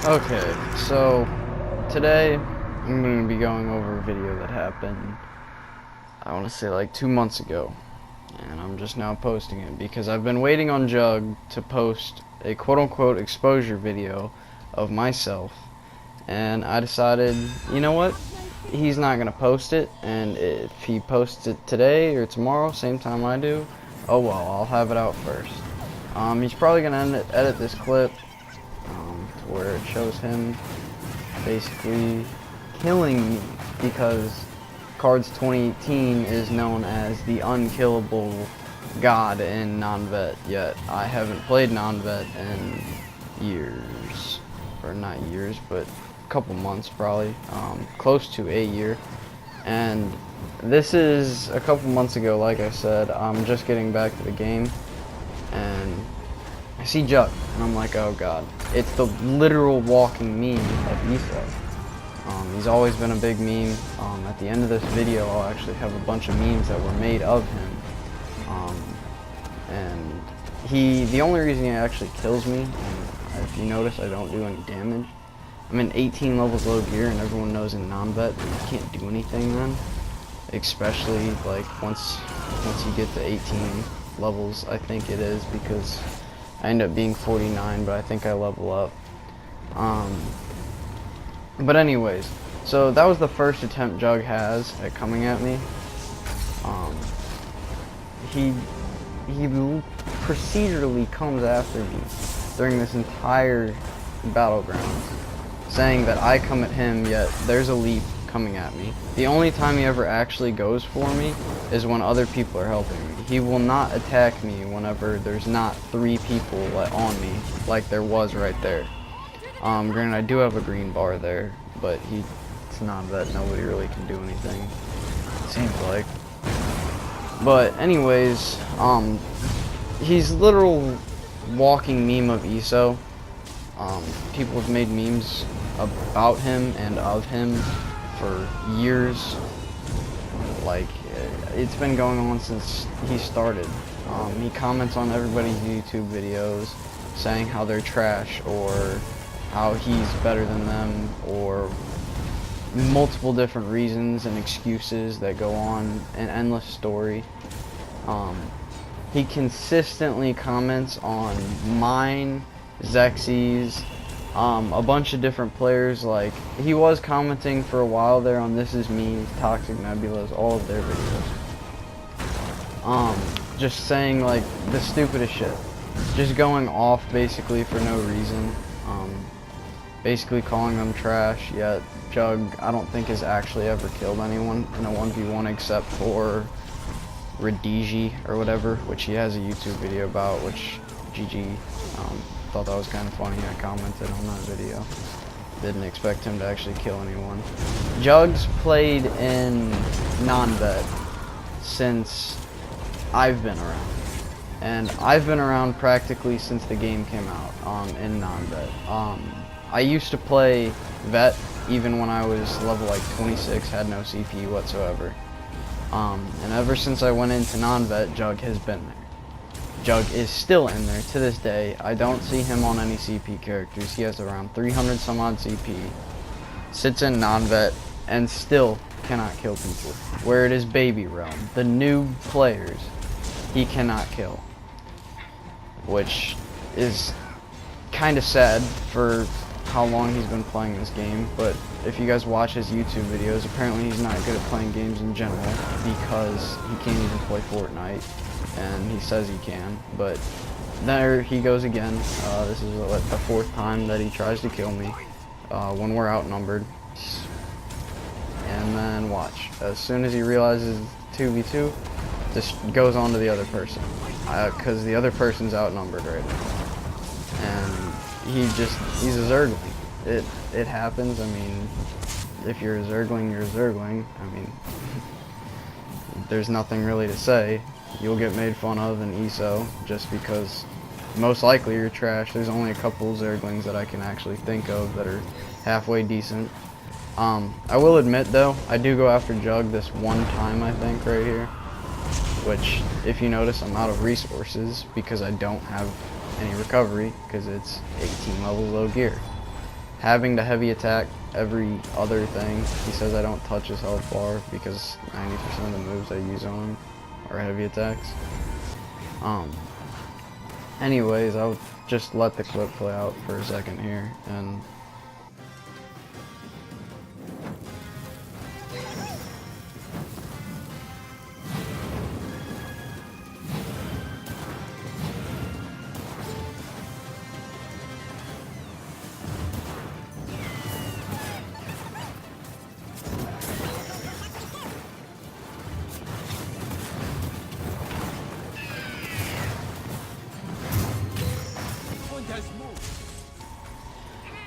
Okay, so today I'm going to be going over a video that happened, I want to say like 2 months ago, and I'm just now posting it because I've been waiting on Jug to post a quote-unquote exposure video of myself, and I decided, you know what, he's not going to post it, and if he posts it today or tomorrow, same time I do, oh well, I'll have it out first. He's probably going to edit this clip to where it shows him basically killing me, because Cards 2018 is known as the unkillable god in non-vet, yet I haven't played non-vet in years, or not years, but a couple months probably, close to a year, and this is a couple months ago. Like I said, I'm just getting back to the game, and I see Jug, and I'm like, oh god. It's the literal walking meme of Eso. He's always been a big meme. At the end of this video, I'll actually have a bunch of memes that were made of him. And the only reason he actually kills me, and if you notice, I don't do any damage. I'm in 18 levels low gear, and everyone knows in non-vet that you can't do anything then. Especially, like, once you get to 18 levels, I think it is, because I end up being 49, but I think I level up. But anyways, so that was the first attempt Jug has at coming at me. He procedurally comes after me during this entire battleground, saying that I come at him, yet there's a leap coming at me. The only time he ever actually goes for me is when other people are helping me. He will not attack me whenever there's not 3 people on me, like there was right there. Granted, I do have a green bar there, but it's not that nobody really can do anything, it seems like. But anyways, he's literal walking meme of Eso. People have made memes about him and of him for years. Like, it's been going on since he started. He comments on everybody's YouTube videos saying how they're trash, or how he's better than them, or multiple different reasons and excuses that go on, an endless story. He consistently comments on mine, Xexy's, a bunch of different players. Like, he was commenting for a while there on This Is Me, Toxic Nebula's, all of their videos. Just saying like the stupidest shit. Just going off basically for no reason. Basically calling them trash, yet Jug, I don't think, has actually ever killed anyone in a 1v1 except for Redigi or whatever, which he has a YouTube video about, which GG. Thought that was kind of funny. I commented on that video. Didn't expect him to actually kill anyone. Jug's played in non-vet since I've been around. And I've been around practically since the game came out, in non-vet. I used to play vet even when I was level like 26, had no CP whatsoever. And ever since I went into non-vet, Jug has been there. Jug is still in there to this day. I don't see him on any CP characters. He has around 300 some odd CP. Sits in non-vet and still cannot kill people. Where it is baby realm, the new players, he cannot kill. Which is kind of sad for how long he's been playing this game, but if you guys watch his YouTube videos, apparently he's not good at playing games in general, because he can't even play Fortnite, and he says he can. But there he goes again. This is the 4th time that he tries to kill me when we're outnumbered. And then watch, as soon as he realizes 2v2, just goes on to the other person, because the other person's outnumbered right now. And he's a Zergling. It happens. I mean, if you're a Zergling, you're a Zergling. I mean, there's nothing really to say. You'll get made fun of in ESO just because most likely you're trash. There's only a couple Zerglings that I can actually think of that are halfway decent. I will admit though, I do go after Jug this one time, I think, right here. Which, if you notice, I'm out of resources because I don't have any recovery, because it's 18 levels low gear. having the heavy attack every other thing. He says I don't touch his health bar because 90% of the moves I use on him are heavy attacks. Anyways, I'll just let the clip play out for a second here, and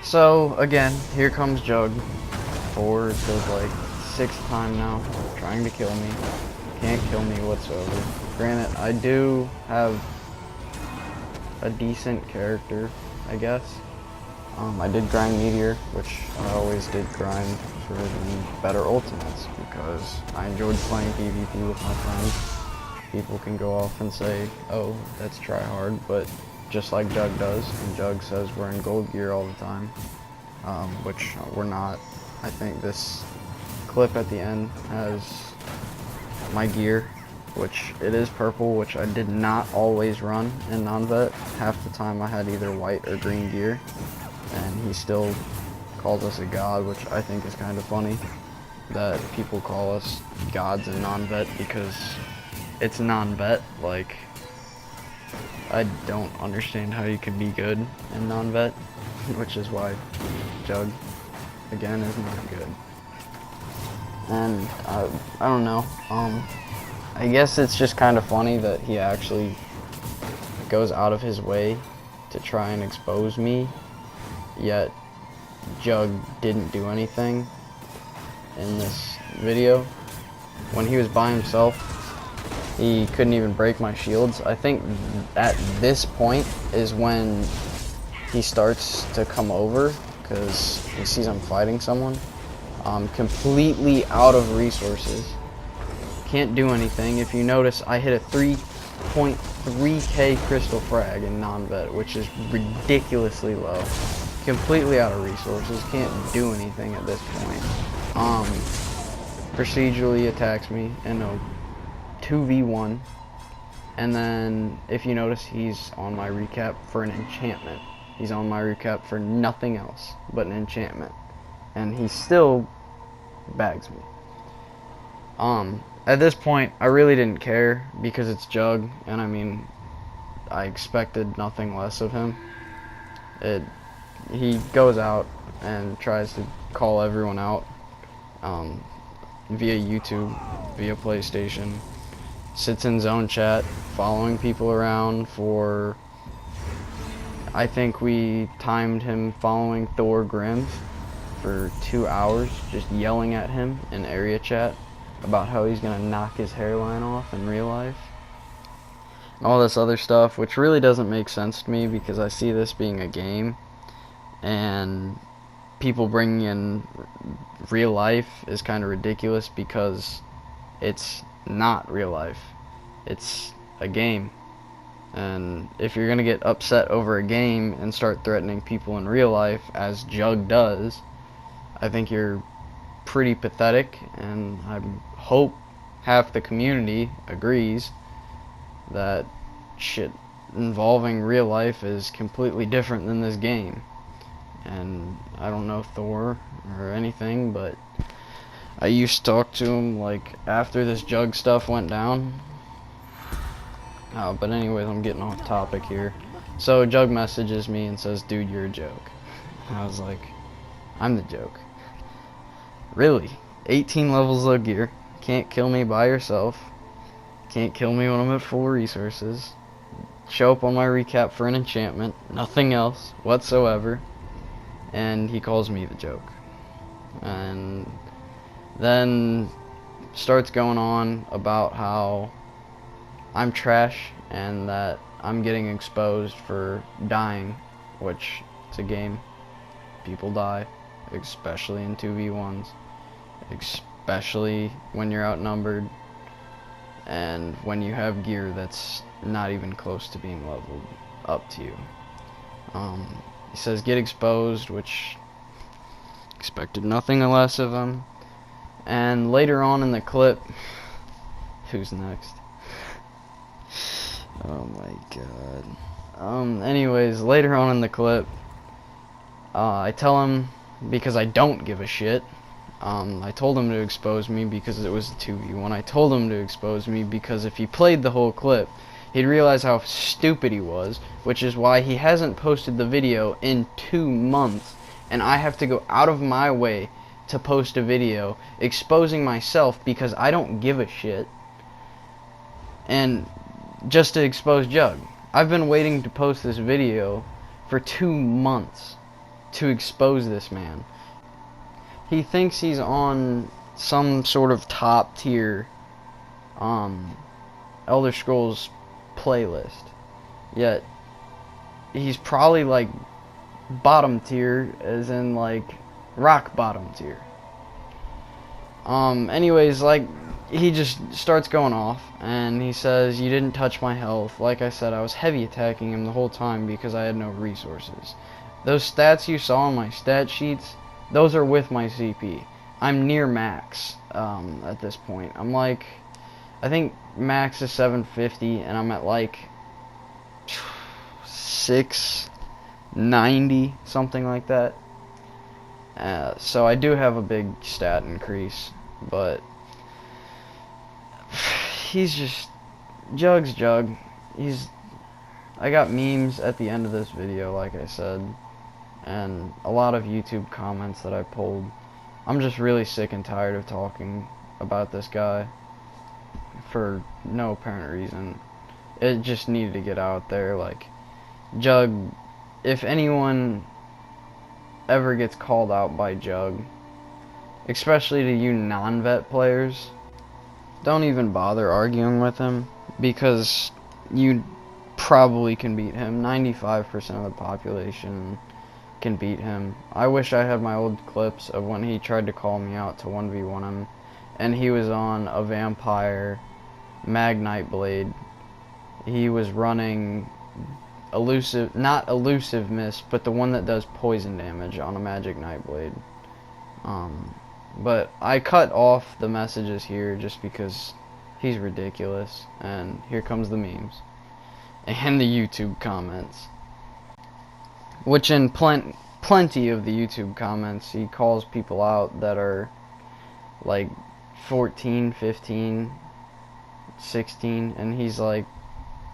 so again, here comes Jug for the like 6th time now, trying to kill me. Can't kill me whatsoever. Granted, I do have a decent character, I guess. I did grind Meteor, which I always did grind for the better ultimates because I enjoyed playing PvP with my friends. People can go off and say, oh, that's try hard, but just like Jug does, and Jug says we're in gold gear all the time, which we're not. I think this clip at the end has my gear, which it is purple, which I did not always run in non-vet. Half the time I had either white or green gear, and he still calls us a god, which I think is kind of funny that people call us gods in non-vet because it's non-vet. Like, I don't understand how you can be good in non-vet, which is why Jug, again, is not good. And I don't know, I guess it's just kind of funny that he actually goes out of his way to try and expose me, yet Jug didn't do anything in this video. When he was by himself, he couldn't even break my shields. I think at this point is when he starts to come over because he sees I'm fighting someone. Completely out of resources. Can't do anything. If you notice, I hit a 3.3k crystal frag in non-vet, which is ridiculously low. Completely out of resources. Can't do anything at this point. Procedurally attacks me in a 2v1, and then if you notice, he's on my recap for an enchantment. He's on my recap for nothing else but an enchantment, and he still bags me. At this point, I really didn't care because it's Jug, and I mean, I expected nothing less of him. He goes out and tries to call everyone out via YouTube, via PlayStation, sits in zone chat, following people around for, I think we timed him following Thor Grimm's for 2 hours, just yelling at him in area chat about how he's gonna knock his hairline off in real life. And all this other stuff, which really doesn't make sense to me because I see this being a game, and people bringing in real life is kind of ridiculous because it's not real life. It's a game. And if you're gonna get upset over a game and start threatening people in real life, as Jug does, I think you're pretty pathetic, and I hope half the community agrees that shit involving real life is completely different than this game. And I don't know Thor or anything, but I used to talk to him like after this Jug stuff went down. But anyways, I'm getting off topic here. So Jug messages me and says, dude, you're a joke. I was like, I'm the joke. Really? 18 levels of gear. Can't kill me by yourself. Can't kill me when I'm at full resources. Show up on my recap for an enchantment. Nothing else whatsoever. And he calls me the joke. And then starts going on about how I'm trash and that I'm getting exposed for dying, which it's a game. People die, especially in 2v1s, especially when you're outnumbered and when you have gear that's not even close to being leveled up to you. He says get exposed, which Expected nothing less of him. And later on in the clip, who's next? Oh my god. Anyways, later on in the clip, I tell him, because I don't give a shit, I told him to expose me because it was a 2v1. I told him to expose me because if he played the whole clip, he'd realize how stupid he was, which is why he hasn't posted the video in 2 months, and I have to go out of my way to post a video exposing myself because I don't give a shit, and just to expose Jug. I've been waiting to post this video for 2 months to expose this man. He thinks he's on some sort of top tier Elder Scrolls playlist, yet he's probably like bottom tier, as in like rock bottom tier. Anyways, like, he just starts going off and he says, "You didn't touch my health." Like I said, I was heavy attacking him the whole time because I had no resources. Those stats you saw on my stat sheets, those are with my CP. I'm near max at this point. I'm like, I think max is 750 and I'm at like 690, something like that. So I do have a big stat increase, but he's just, Jug's Jug. I got memes at the end of this video, like I said, and a lot of YouTube comments that I pulled. I'm just really sick and tired of talking about this guy for no apparent reason. It just needed to get out there. Like, Jug, if anyone ever gets called out by Jug, especially to you non-vet players, don't even bother arguing with him, because you probably can beat him. 95% of the population can beat him. I wish I had my old clips of when he tried to call me out to 1v1 him, and he was on a vampire Magnite Blade. He was running elusive, not elusive mist, but the one that does poison damage on a magic Nightblade. But I cut off the messages here just because he's ridiculous, and here comes the memes and the YouTube comments, which in plenty of the YouTube comments he calls people out that are like 14, 15, 16, and he's like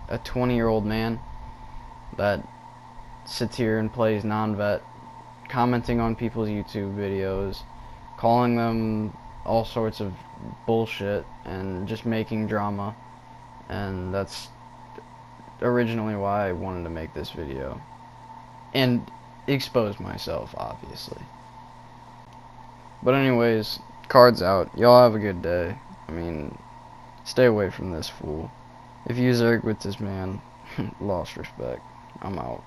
a 20-year-old man that sits here and plays non-vet, commenting on people's YouTube videos, calling them all sorts of bullshit, and just making drama. And that's originally why I wanted to make this video and expose myself, obviously. But anyways, cards out. Y'all have a good day. I mean, stay away from this fool. If you zerg with this man, lost respect. I'm out.